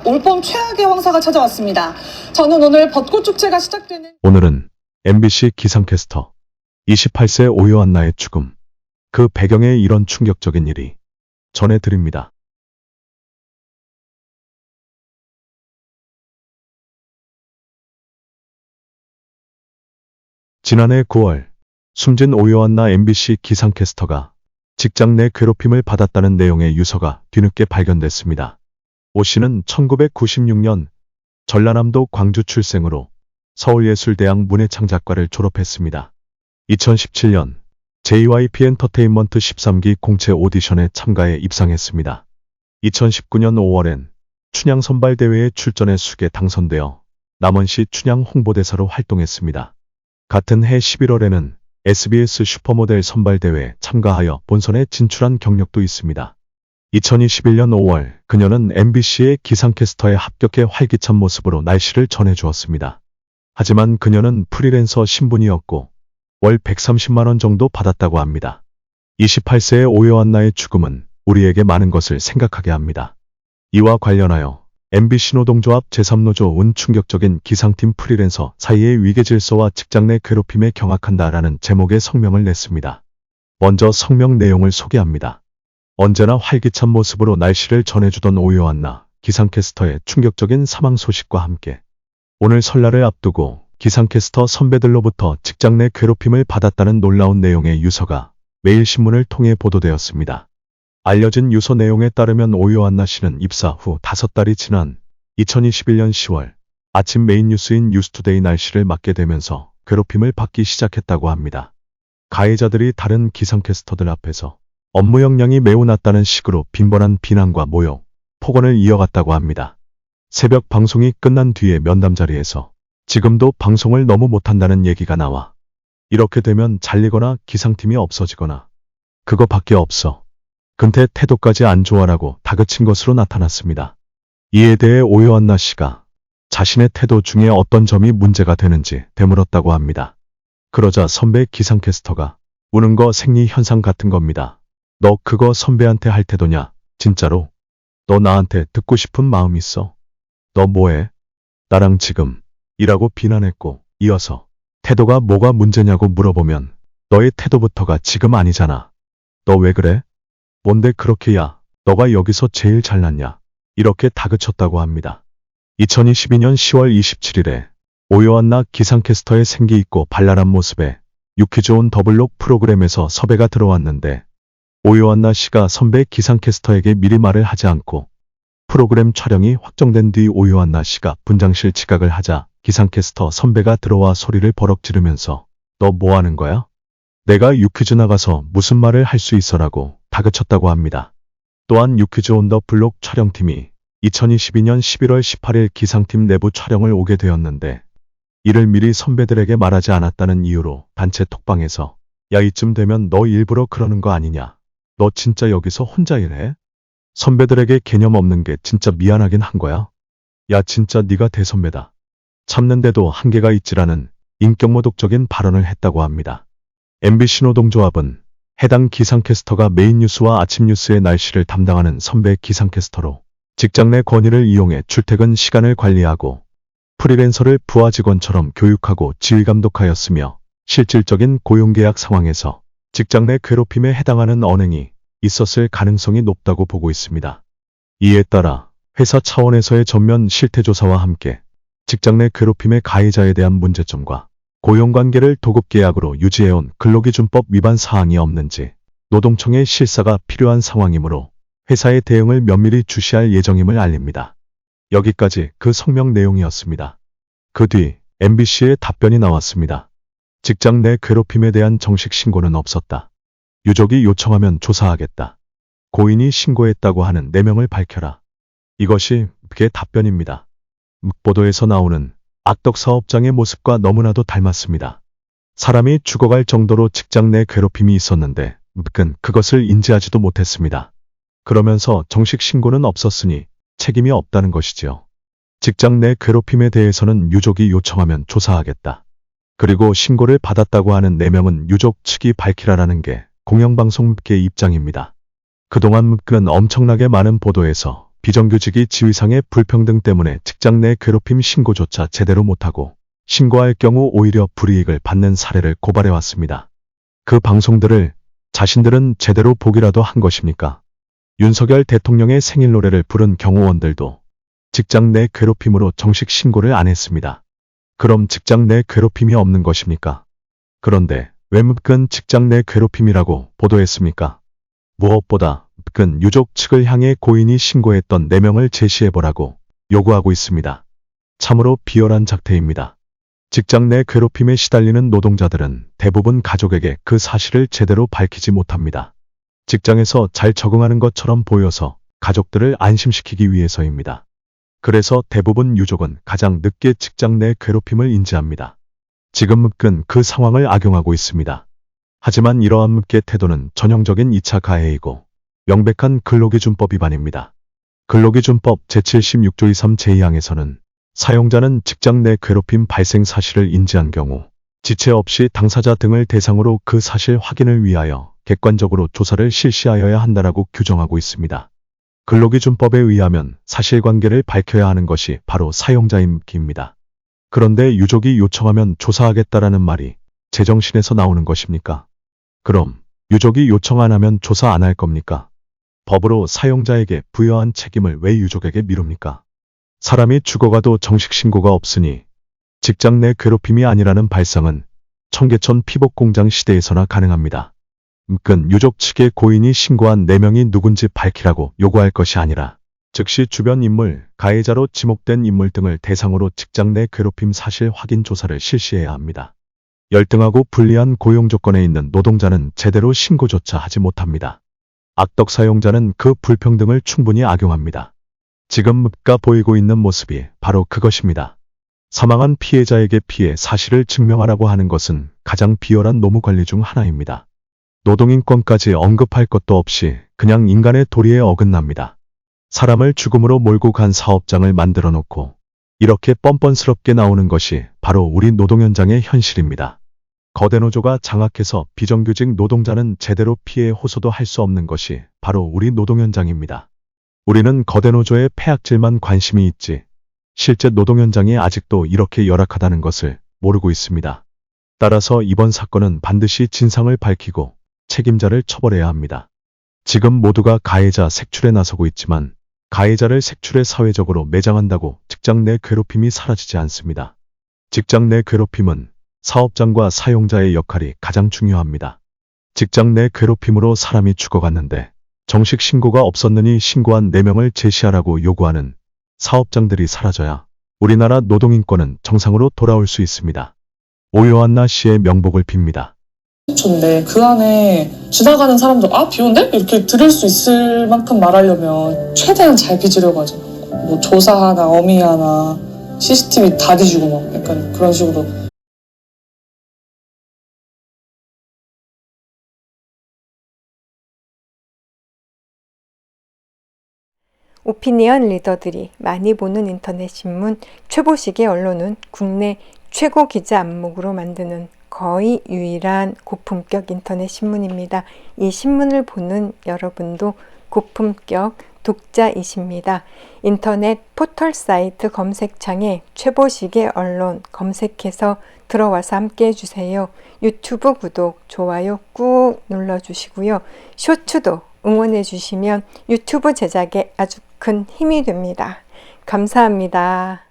올봄 최악의 황사가 찾아왔습니다. 저는 오늘 벚꽃 축제가 시작되는 오늘은 MBC 기상캐스터 28세 오요한나의 죽음, 그 배경에 이런 충격적인 일이 전해드립니다. 지난해 9월 숨진 오요한나 MBC 기상캐스터가 직장 내 괴롭힘을 받았다는 내용의 유서가 뒤늦게 발견됐습니다. 오 씨는 1996년 전라남도 광주 출생으로 서울예술대학 문예창작과를 졸업했습니다. 2017년 JYP 엔터테인먼트 13기 공채 오디션에 참가해 입상했습니다. 2019년 5월엔 춘향 선발대회에 출전해 수기에 당선되어 남원시 춘향 홍보대사로 활동했습니다. 같은 해 11월에는 SBS 슈퍼모델 선발대회에 참가하여 본선에 진출한 경력도 있습니다. 2021년 5월 그녀는 MBC의 기상캐스터에 합격해 활기찬 모습으로 날씨를 전해주었습니다. 하지만 그녀는 프리랜서 신분이었고 월 130만 원 정도 받았다고 합니다. 28세의 오요한나의 죽음은 우리에게 많은 것을 생각하게 합니다. 이와 관련하여 MBC 노동조합 제3노조은 충격적인 기상팀 프리랜서 사이의 위계질서와 직장 내 괴롭힘에 경악한다라는 제목의 성명을 냈습니다. 먼저 성명 내용을 소개합니다. 언제나 활기찬 모습으로 날씨를 전해주던 오요한나 기상캐스터의 충격적인 사망 소식과 함께 오늘 설날을 앞두고 기상캐스터 선배들로부터 직장 내 괴롭힘을 받았다는 놀라운 내용의 유서가 매일신문을 통해 보도되었습니다. 알려진 유서 내용에 따르면 오요한나 씨는 입사 후 5달이 지난 2021년 10월 아침 메인 뉴스인 뉴스투데이 날씨를 맡게 되면서 괴롭힘을 받기 시작했다고 합니다. 가해자들이 다른 기상캐스터들 앞에서 업무 역량이 매우 낮다는 식으로 빈번한 비난과 모욕, 폭언을 이어갔다고 합니다. 새벽 방송이 끝난 뒤에 면담 자리에서 지금도 방송을 너무 못한다는 얘기가 나와. 이렇게 되면 잘리거나 기상팀이 없어지거나 그거밖에 없어. 근태 태도까지 안 좋아라고 다그친 것으로 나타났습니다. 이에 대해 오요한나 씨가 자신의 태도 중에 어떤 점이 문제가 되는지 되물었다고 합니다. 그러자 선배 기상캐스터가 우는 거 생리 현상 같은 겁니다. 너 그거 선배한테 할 태도냐? 진짜로? 너 나한테 듣고 싶은 마음 있어? 너 뭐해? 나랑 지금 이라고 비난했고 이어서 태도가 뭐가 문제냐고 물어보면 너의 태도부터가 지금 아니잖아. 너 왜 그래? 뭔데 그렇게 야? 너가 여기서 제일 잘났냐? 이렇게 다그쳤다고 합니다. 2022년 10월 27일에 오요한나 기상캐스터의 생기 있고 발랄한 모습에 유퀴즈 온 더블록 프로그램에서 섭외가 들어왔는데 오요한나 씨가 선배 기상캐스터에게 미리 말을 하지 않고 프로그램 촬영이 확정된 뒤 오요한나 씨가 분장실 지각을 하자 기상캐스터 선배가 들어와 소리를 버럭 지르면서 너 뭐 하는 거야? 내가 유퀴즈 나가서 무슨 말을 할 수 있어라고 다그쳤다고 합니다. 또한 유퀴즈 온 더 블록 촬영팀이 2022년 11월 18일 기상팀 내부 촬영을 오게 되었는데 이를 미리 선배들에게 말하지 않았다는 이유로 단체 톡방에서 야 이쯤 되면 너 일부러 그러는 거 아니냐? 너 진짜 여기서 혼자 일해? 선배들에게 개념 없는 게 진짜 미안하긴 한 거야? 야 진짜 네가 대선배다. 참는데도 한계가 있지라는 인격모독적인 발언을 했다고 합니다. MBC 노동조합은 해당 기상캐스터가 메인 뉴스와 아침 뉴스의 날씨를 담당하는 선배 기상캐스터로 직장 내 권위를 이용해 출퇴근 시간을 관리하고 프리랜서를 부하 직원처럼 교육하고 지휘감독하였으며 실질적인 고용계약 상황에서 직장 내 괴롭힘에 해당하는 언행이 있었을 가능성이 높다고 보고 있습니다. 이에 따라 회사 차원에서의 전면 실태조사와 함께 직장 내 괴롭힘의 가해자에 대한 문제점과 고용관계를 도급계약으로 유지해온 근로기준법 위반 사항이 없는지 노동청의 실사가 필요한 상황이므로 회사의 대응을 면밀히 주시할 예정임을 알립니다. 여기까지 그 성명 내용이었습니다. 그 뒤 MBC의 답변이 나왔습니다. 직장 내 괴롭힘에 대한 정식 신고는 없었다. 유족이 요청하면 조사하겠다. 고인이 신고했다고 하는 내명을 밝혀라. 이것이 그의 답변입니다. 묵보도에서 나오는 악덕 사업장의 모습과 너무나도 닮았습니다. 사람이 죽어갈 정도로 직장 내 괴롭힘이 있었는데 묵은 그것을 인지하지도 못했습니다. 그러면서 정식 신고는 없었으니 책임이 없다는 것이지요. 직장 내 괴롭힘에 대해서는 유족이 요청하면 조사하겠다. 그리고 신고를 받았다고 하는 내명은 유족 측이 밝히라라는 게 공영방송계의 입장입니다. 그동안 묵은 엄청나게 많은 보도에서 비정규직이 지위상의 불평등 때문에 직장 내 괴롭힘 신고조차 제대로 못하고 신고할 경우 오히려 불이익을 받는 사례를 고발해왔습니다. 그 방송들을 자신들은 제대로 보기라도 한 것입니까? 윤석열 대통령의 생일 노래를 부른 경호원들도 직장 내 괴롭힘으로 정식 신고를 안 했습니다. 그럼 직장 내 괴롭힘이 없는 것입니까? 그런데 왜 묵근 직장 내 괴롭힘이라고 보도했습니까? 무엇보다 묵근 유족 측을 향해 고인이 신고했던 4명을 제시해보라고 요구하고 있습니다. 참으로 비열한 작태입니다. 직장 내 괴롭힘에 시달리는 노동자들은 대부분 가족에게 그 사실을 제대로 밝히지 못합니다. 직장에서 잘 적응하는 것처럼 보여서 가족들을 안심시키기 위해서입니다. 그래서 대부분 유족은 가장 늦게 직장 내 괴롭힘을 인지합니다. 지금 묵근 그 상황을 악용하고 있습니다. 하지만 이러한 묵계 태도는 전형적인 2차 가해이고 명백한 근로기준법 위반입니다. 근로기준법 제76조 23 제2항에서는 사용자는 직장 내 괴롭힘 발생 사실을 인지한 경우 지체 없이 당사자 등을 대상으로 그 사실 확인을 위하여 객관적으로 조사를 실시하여야 한다라고 규정하고 있습니다. 근로기준법에 의하면 사실관계를 밝혀야 하는 것이 바로 사용자인 묵기입니다. 그런데 유족이 요청하면 조사하겠다라는 말이 제정신에서 나오는 것입니까? 그럼 유족이 요청 안 하면 조사 안 할 겁니까? 법으로 사용자에게 부여한 책임을 왜 유족에게 미룹니까? 사람이 죽어가도 정식 신고가 없으니 직장 내 괴롭힘이 아니라는 발상은 청계천 피복공장 시대에서나 가능합니다. 묵근 유족 측의 고인이 신고한 4명이 누군지 밝히라고 요구할 것이 아니라 즉시 주변 인물, 가해자로 지목된 인물 등을 대상으로 직장 내 괴롭힘 사실 확인 조사를 실시해야 합니다. 열등하고 불리한 고용 조건에 있는 노동자는 제대로 신고조차 하지 못합니다. 악덕 사용자는 그 불평등을 충분히 악용합니다. 지금 묵가 보이고 있는 모습이 바로 그것입니다. 사망한 피해자에게 피해 사실을 증명하라고 하는 것은 가장 비열한 노무관리 중 하나입니다. 노동인권까지 언급할 것도 없이 그냥 인간의 도리에 어긋납니다. 사람을 죽음으로 몰고 간 사업장을 만들어 놓고 이렇게 뻔뻔스럽게 나오는 것이 바로 우리 노동 현장의 현실입니다. 거대 노조가 장악해서 비정규직 노동자는 제대로 피해 호소도 할 수 없는 것이 바로 우리 노동 현장입니다. 우리는 거대 노조의 폐악질만 관심이 있지 실제 노동 현장이 아직도 이렇게 열악하다는 것을 모르고 있습니다. 따라서 이번 사건은 반드시 진상을 밝히고 책임자를 처벌해야 합니다. 지금 모두가 가해자 색출에 나서고 있지만 가해자를 색출해 사회적으로 매장한다고 직장 내 괴롭힘이 사라지지 않습니다. 직장 내 괴롭힘은 사업장과 사용자의 역할이 가장 중요합니다. 직장 내 괴롭힘으로 사람이 죽어갔는데 정식 신고가 없었느니 신고한 4명을 제시하라고 요구하는 사업장들이 사라져야 우리나라 노동인권은 정상으로 돌아올 수 있습니다. 오요한나 씨의 명복을 빕니다. 좋은데 그 안에 지나가는 사람도 아 비 온대? 이렇게 들을 수 있을 만큼 말하려면 최대한 잘 빚으려고 하죠. 뭐 조사 하나, 어미 하나, CCTV 다 뒤지고 막 약간 그런 식으로. 오피니언 리더들이 많이 보는 인터넷 신문 최보식의 언론은 국내 최고 기자 안목으로 만드는 거의 유일한 고품격 인터넷 신문입니다. 이 신문을 보는 여러분도 고품격 독자이십니다. 인터넷 포털 사이트 검색창에 최보식의 언론 검색해서 들어와서 함께 해주세요. 유튜브 구독, 좋아요 꾹 눌러주시고요. 쇼츠도 응원해주시면 유튜브 제작에 아주 큰 힘이 됩니다. 감사합니다.